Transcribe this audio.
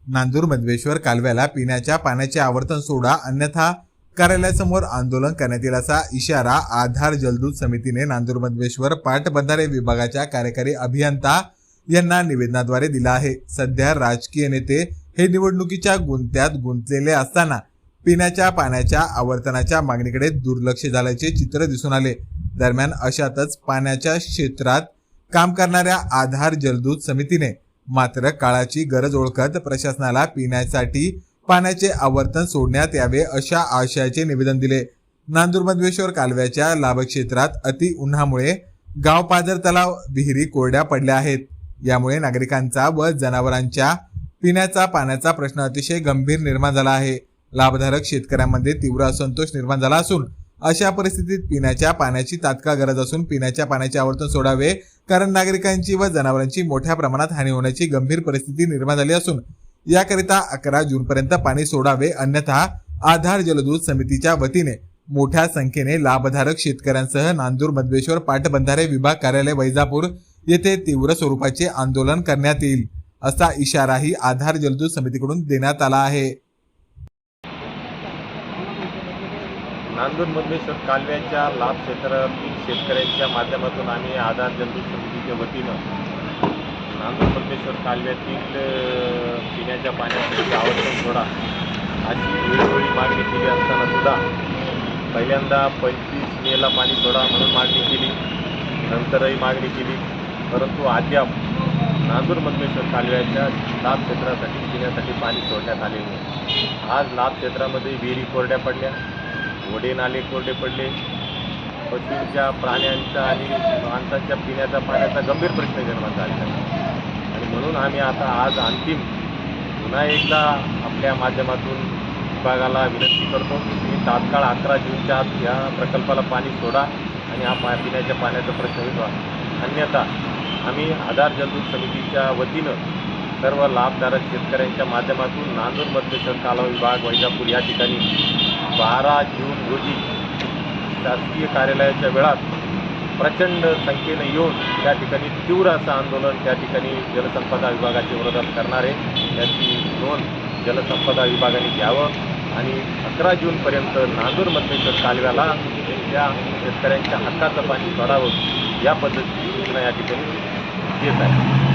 नांदूर मधवेश्वर कालव्याला पिण्याच्या पाण्याचे आवर्तन सोडा अन्यथा कार्यालयासमोर आंदोलन करण्यात येईल असा इशारा आधार जलदूत समितीने नांदूर मधवेश्वर पाटबंधारे विभागाच्या कार्यकारी अभियंता यांना निवेदनाद्वारे दिला आहे। सध्या राजकीय नेते हे निवडणुकीच्या गुंत्यात गुंतलेले असताना पिण्याच्या पाण्याच्या आवर्तनाच्या मागणीकडे दुर्लक्ष झाल्याचे चित्र दिसून आले। दरम्यान अशातच पाण्याच्या क्षेत्रात काम करणाऱ्या आधार जलदूत समितीने मात्र काळाची गरज ओळखत प्रशासनाला पिण्यासाठी पाण्याचे आवर्तन सोडण्यात यावे अशा आशयाचे निवेदन दिले। नांदूर मधवेश्वर कालव्याच्या लाभक्षेत्रात अति उन्हामुळे गाव पाझर तलाव विहिरी कोरड्या पडल्या आहेत। यामुळे नागरिकांचा व जनावरांच्या पिण्याचा पाण्याचा प्रश्न अतिशय गंभीर निर्माण झाला आहे। लाभधारक शेतकऱ्यांमध्ये तीव्र असंतोष निर्माण झाला असून अशा परिस्थितीत पिण्याच्या पाण्याची तात्काळ गरज असून पिण्याच्या पाण्याचे आवर्तन सोडावे, कारण नागरिकांची व जनावरांची मोठ्या प्रमाणात हानी होण्याची गंभीर परिस्थिती निर्माण झाली असून याकरिता 11 जून पर्यंत पाणी सोडावे, अन्यथा आधार जलदूत समितीच्या वतीने मोठ्या संख्येने लाभधारक शेतकऱ्यांसह नांदूर मधवेश्वर पाटबंधारे विभाग कार्यालय वैजापूर येथे तीव्र स्वरूपाचे आंदोलन करण्यात येईल असा इशाराही आधार जलदूत समितीकडून देण्यात आला आहे। नांदूर मधवेश्वर कालव्याच्या लाभ क्षेत्रातील शेतकऱ्यांच्या माध्यमातून आम्ही आधार जलदूत समितीच्या वतीनं नांदूर मधवेश्वर कालव्यातील पिण्याच्या पाण्यासाठी आवर्तन सोडा अशी वेळोवेळी मागणी केली असताना सुद्धा पहिल्यांदा 25 मेला पाणी सोडा म्हणून मागणी केली, नंतरही मागणी केली, परंतु अद्याप नांदूर मधवेश्वर कालव्याच्या लाभ क्षेत्रासाठी पिण्यासाठी पाणी सोडण्यात आले नाही। आज लाभ क्षेत्रामध्ये विहिरी कोरड्या पडल्या, ओढे नाले कोरडे पडले, पशूंच्या प्राण्यांचा आणि माणसांच्या पिण्याच्या पाण्याचा गंभीर प्रश्न निर्माण झालेला आहे। आणि म्हणून आम्ही आता आज अंतिम पुन्हा एकदा आपल्या माध्यमातून विभागाला विनंती करतो की तुम्ही तात्काळ 11 जूनच्या आत या प्रकल्पाला पाणी सोडा आणि हा पिण्याच्या पाण्याचा प्रश्न मिटवा, अन्यथा आम्ही आधार जलदूत समितीच्या वतीनं सर्व लाभधारक शेतकऱ्यांच्या माध्यमातून नांदूर मधवेश्वर कालवा विभाग वैजापूर या ठिकाणी 12 जून रोजी शासकीय कार्यालयाच्या वेळात प्रचंड संख्येने येऊन त्या ठिकाणी तीव्र असं आंदोलन त्या ठिकाणी जलसंपदा विभागाच्या विरोधात करणार आहे। त्याची नोंद जलसंपदा विभागाने घ्यावं आणि 11 जूनपर्यंत नांदूर मधवेश्वर कालव्याला त्या शेतकऱ्यांच्या हक्काचं पाणी सोडावं या पद्धतीची सूचना या ठिकाणी येत आहे।